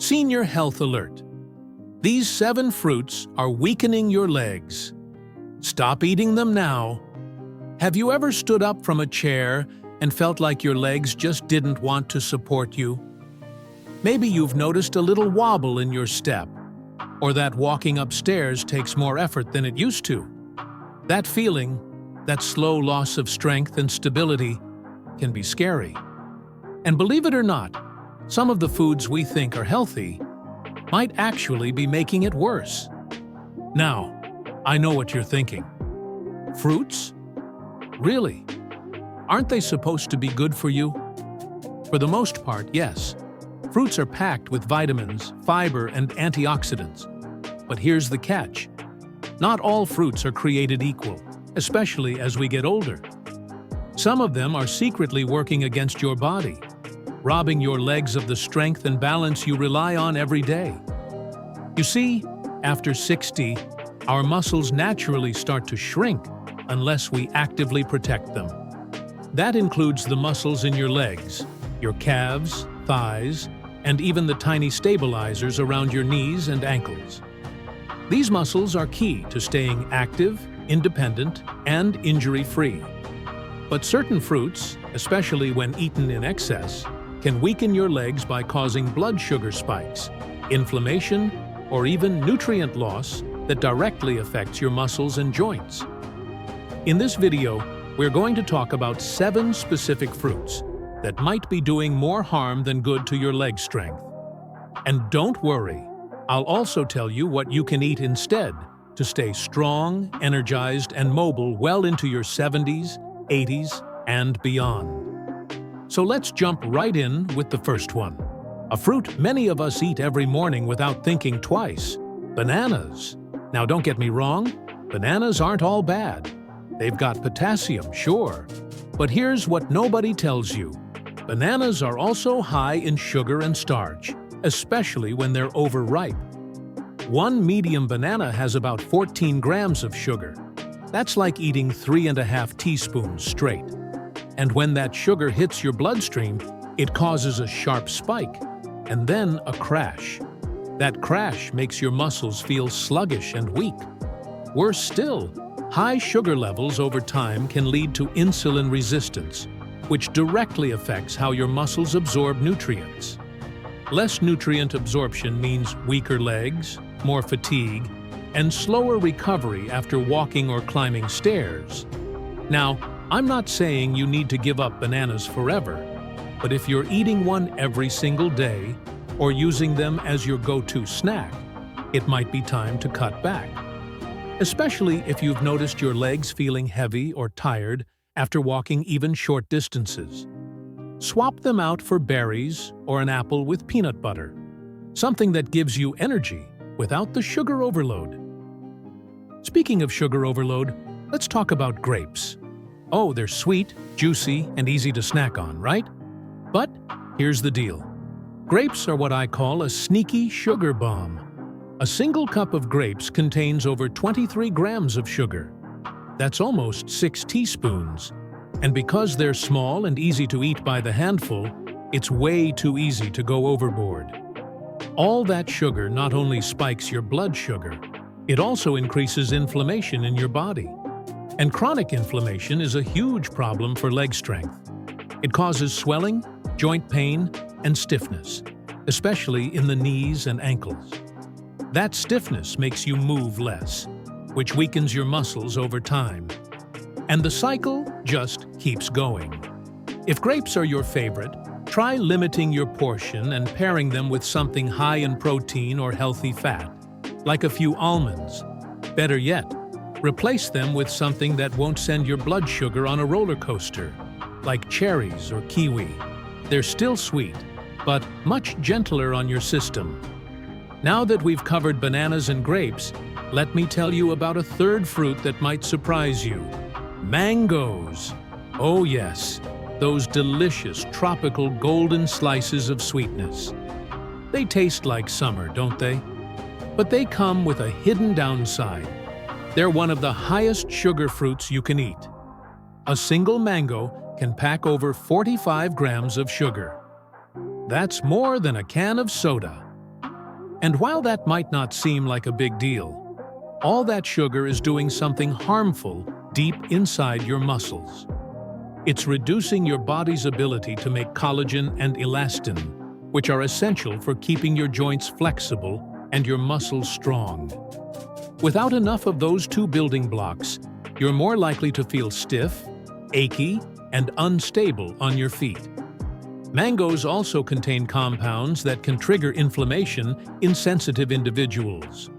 Senior Health Alert. These 7 fruits are weakening your legs. Stop eating them now. Have you ever stood up from a chair and felt like your legs just didn't want to support you? Maybe you've noticed a little wobble in your step, or that walking upstairs takes more effort than it used to. That feeling, that slow loss of strength and stability, can be scary. And believe it or not, some of the foods we think are healthy might actually be making it worse. Now, I know what you're thinking. Fruits? Really? Aren't they supposed to be good for you? For the most part, yes. Fruits are packed with vitamins, fiber, and antioxidants. But here's the catch. Not all fruits are created equal, especially as we get older. Some of them are secretly working against your body, robbing your legs of the strength and balance you rely on every day. You see, after 60, our muscles naturally start to shrink unless we actively protect them. That includes the muscles in your legs, your calves, thighs, and even the tiny stabilizers around your knees and ankles. These muscles are key to staying active, independent, and injury-free. But certain fruits, especially when eaten in excess, can weaken your legs by causing blood sugar spikes, inflammation, or even nutrient loss that directly affects your muscles and joints. In this video, we're going to talk about 7 specific fruits that might be doing more harm than good to your leg strength. And don't worry, I'll also tell you what you can eat instead to stay strong, energized, and mobile well into your 70s, 80s, and beyond. So let's jump right in with the first one. A fruit many of us eat every morning without thinking twice: bananas. Now don't get me wrong, bananas aren't all bad. They've got potassium, sure. But here's what nobody tells you. Bananas are also high in sugar and starch, especially when they're overripe. One medium banana has about 14 grams of sugar. That's like eating 3½ teaspoons straight. And when that sugar hits your bloodstream, it causes a sharp spike, and then a crash. That crash makes your muscles feel sluggish and weak. Worse still, high sugar levels over time can lead to insulin resistance, which directly affects how your muscles absorb nutrients. Less nutrient absorption means weaker legs, more fatigue, and slower recovery after walking or climbing stairs. Now, I'm not saying you need to give up bananas forever, but if you're eating one every single day or using them as your go-to snack, it might be time to cut back. Especially if you've noticed your legs feeling heavy or tired after walking even short distances. Swap them out for berries or an apple with peanut butter, something that gives you energy without the sugar overload. Speaking of sugar overload, let's talk about grapes. Oh, they're sweet, juicy, and easy to snack on, right? But here's the deal. Grapes are what I call a sneaky sugar bomb. A single cup of grapes contains over 23 grams of sugar. That's almost 6 teaspoons. And because they're small and easy to eat by the handful, it's way too easy to go overboard. All that sugar not only spikes your blood sugar, it also increases inflammation in your body. And chronic inflammation is a huge problem for leg strength. It causes swelling, joint pain, and stiffness, especially in the knees and ankles. That stiffness makes you move less, which weakens your muscles over time. And the cycle just keeps going. If grapes are your favorite, try limiting your portion and pairing them with something high in protein or healthy fat, like a few almonds. Better yet, replace them with something that won't send your blood sugar on a roller coaster, like cherries or kiwi. They're still sweet, but much gentler on your system. Now that we've covered bananas and grapes, let me tell you about a third fruit that might surprise you: mangoes. Oh yes, those delicious tropical golden slices of sweetness. They taste like summer, don't they? But they come with a hidden downside. They're one of the highest sugar fruits you can eat. A single mango can pack over 45 grams of sugar. That's more than a can of soda. And while that might not seem like a big deal, all that sugar is doing something harmful deep inside your muscles. It's reducing your body's ability to make collagen and elastin, which are essential for keeping your joints flexible and your muscles strong. Without enough of those two building blocks, you're more likely to feel stiff, achy, and unstable on your feet. Mangoes also contain compounds that can trigger inflammation in sensitive individuals.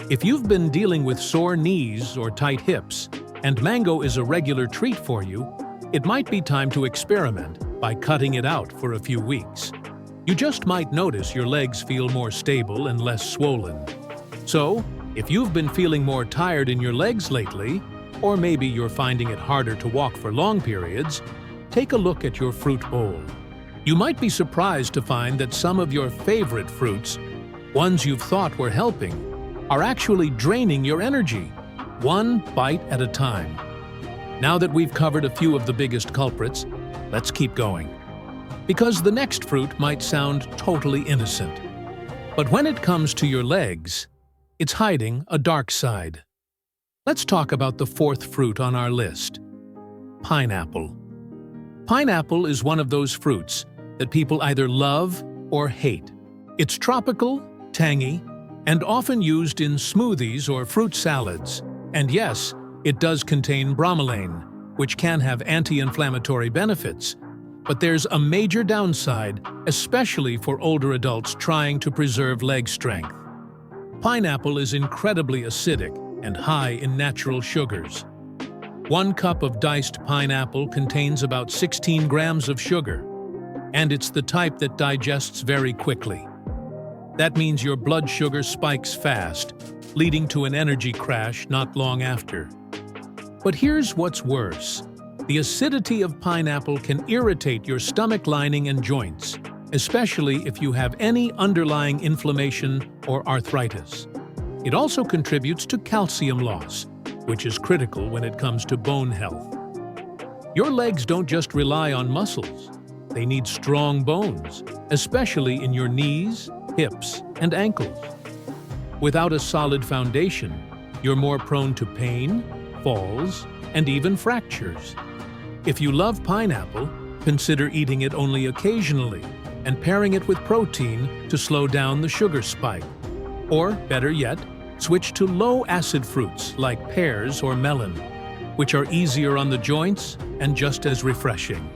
If you've been dealing with sore knees or tight hips, and mango is a regular treat for you, it might be time to experiment by cutting it out for a few weeks. You just might notice your legs feel more stable and less swollen. So, if you've been feeling more tired in your legs lately, or maybe you're finding it harder to walk for long periods, take a look at your fruit bowl. You might be surprised to find that some of your favorite fruits, ones you've thought were helping, are actually draining your energy, one bite at a time. Now that we've covered a few of the biggest culprits, let's keep going. Because the next fruit might sound totally innocent. But when it comes to your legs, it's hiding a dark side. Let's talk about the fourth fruit on our list: pineapple. Pineapple is one of those fruits that people either love or hate. It's tropical, tangy, and often used in smoothies or fruit salads. And yes, it does contain bromelain, which can have anti-inflammatory benefits. But there's a major downside, especially for older adults trying to preserve leg strength. Pineapple is incredibly acidic and high in natural sugars. 1 cup of diced pineapple contains about 16 grams of sugar, and it's the type that digests very quickly. That means your blood sugar spikes fast, leading to an energy crash not long after. But here's what's worse. The acidity of pineapple can irritate your stomach lining and joints, especially if you have any underlying inflammation or arthritis. It also contributes to calcium loss, which is critical when it comes to bone health. Your legs don't just rely on muscles. They need strong bones, especially in your knees, hips, and ankles. Without a solid foundation, you're more prone to pain, falls, and even fractures. If you love pineapple, consider eating it only occasionally and pairing it with protein to slow down the sugar spike. Or, better yet, switch to low-acid fruits like pears or melon, which are easier on the joints and just as refreshing.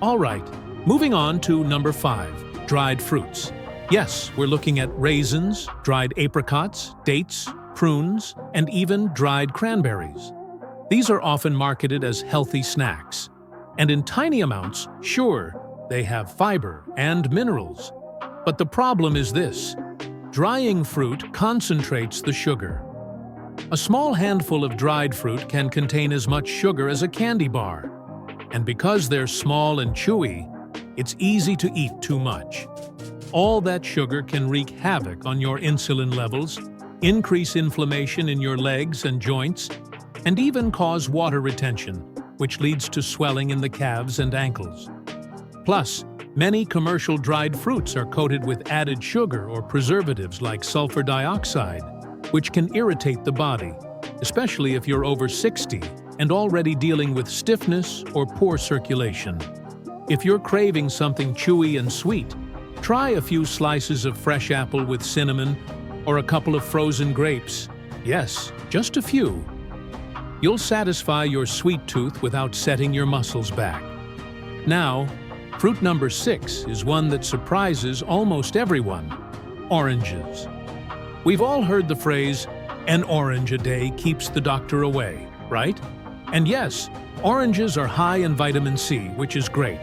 All right, moving on to number 5, dried fruits. Yes, we're looking at raisins, dried apricots, dates, prunes, and even dried cranberries. These are often marketed as healthy snacks. And in tiny amounts, sure, they have fiber and minerals. But the problem is this: drying fruit concentrates the sugar. A small handful of dried fruit can contain as much sugar as a candy bar. And because they're small and chewy, it's easy to eat too much. All that sugar can wreak havoc on your insulin levels, increase inflammation in your legs and joints, and even cause water retention, which leads to swelling in the calves and ankles. Plus, many commercial dried fruits are coated with added sugar or preservatives like sulfur dioxide, which can irritate the body, especially if you're over 60 and already dealing with stiffness or poor circulation. If you're craving something chewy and sweet, try a few slices of fresh apple with cinnamon or a couple of frozen grapes. Yes, just a few. You'll satisfy your sweet tooth without setting your muscles back. Now, fruit number 6 is one that surprises almost everyone: oranges. We've all heard the phrase, "An orange a day keeps the doctor away," right? And yes, oranges are high in vitamin C, which is great.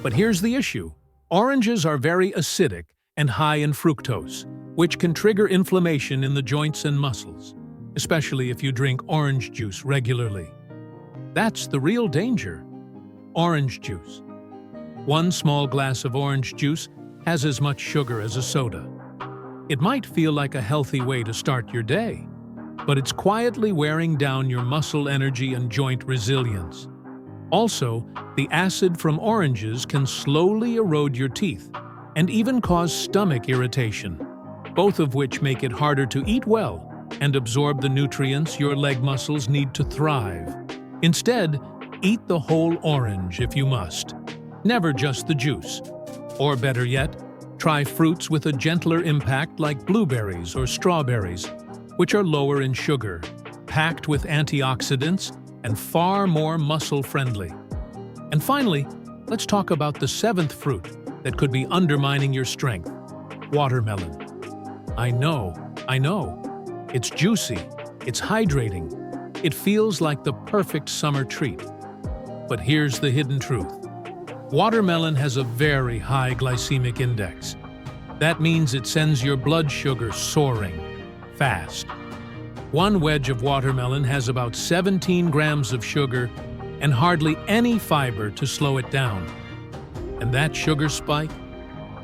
But here's the issue. Oranges are very acidic and high in fructose, which can trigger inflammation in the joints and muscles, especially if you drink orange juice regularly. That's the real danger. Orange juice. 1 small glass of orange juice has as much sugar as a soda. It might feel like a healthy way to start your day, but it's quietly wearing down your muscle energy and joint resilience. Also, the acid from oranges can slowly erode your teeth and even cause stomach irritation. both of which make it harder to eat well and absorb the nutrients your leg muscles need to thrive. Instead, eat the whole orange if you must, never just the juice. Or better yet, try fruits with a gentler impact like blueberries or strawberries, which are lower in sugar, packed with antioxidants, and far more muscle-friendly. And finally, let's talk about the seventh fruit that could be undermining your strength: watermelon. I know. It's juicy, it's hydrating, it feels like the perfect summer treat. But here's the hidden truth. Watermelon has a very high glycemic index. That means it sends your blood sugar soaring fast. One wedge of watermelon has about 17 grams of sugar and hardly any fiber to slow it down. And that sugar spike?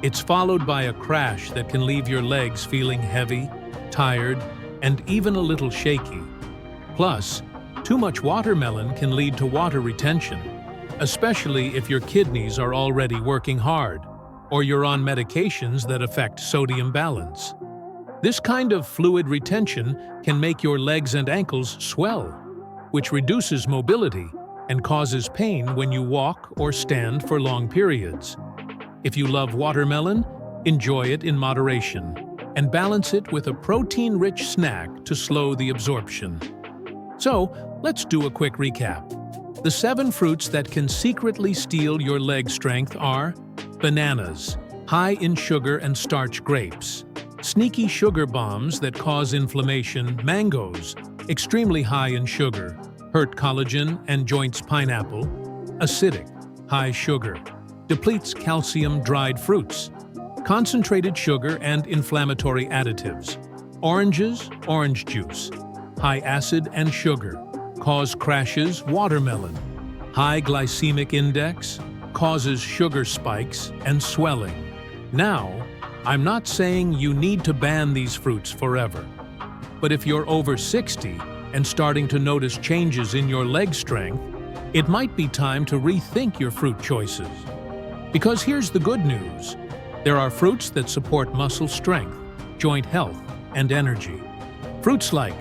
It's followed by a crash that can leave your legs feeling heavy, tired, and even a little shaky. Plus, too much watermelon can lead to water retention, especially if your kidneys are already working hard or you're on medications that affect sodium balance. This kind of fluid retention can make your legs and ankles swell, which reduces mobility and causes pain when you walk or stand for long periods. If you love watermelon, enjoy it in moderation and balance it with a protein-rich snack to slow the absorption. So, let's do a quick recap. The 7 fruits that can secretly steal your leg strength are bananas, high in sugar and starch grapes; sneaky sugar bombs that cause inflammation, mangoes, extremely high in sugar, hurt collagen and joints pineapple; acidic, high sugar, depletes calcium dried fruits; concentrated sugar and inflammatory additives; oranges, orange juice, high acid and sugar, cause crashes, watermelon; high glycemic index, causes sugar spikes and swelling. Now, I'm not saying you need to ban these fruits forever, but if you're over 60 and starting to notice changes in your leg strength, it might be time to rethink your fruit choices. Because here's the good news. There are fruits that support muscle strength, joint health, and energy. Fruits like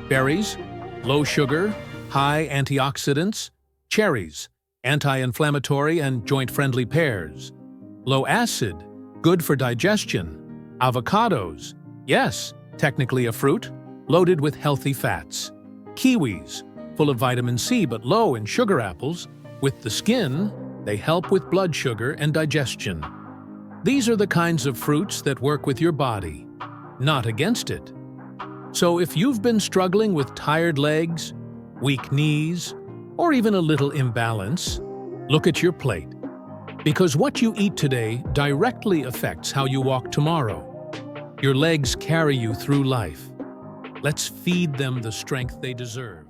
berries, low sugar, high antioxidants; cherries, anti-inflammatory and joint-friendly pears; low acid, good for digestion; avocados, yes, technically a fruit, loaded with healthy fats; kiwis, full of vitamin C but low in sugar apples; with the skin, they help with blood sugar and digestion. These are the kinds of fruits that work with your body, not against it. So if you've been struggling with tired legs, weak knees, or even a little imbalance, look at your plate. Because what you eat today directly affects how you walk tomorrow. Your legs carry you through life. Let's feed them the strength they deserve.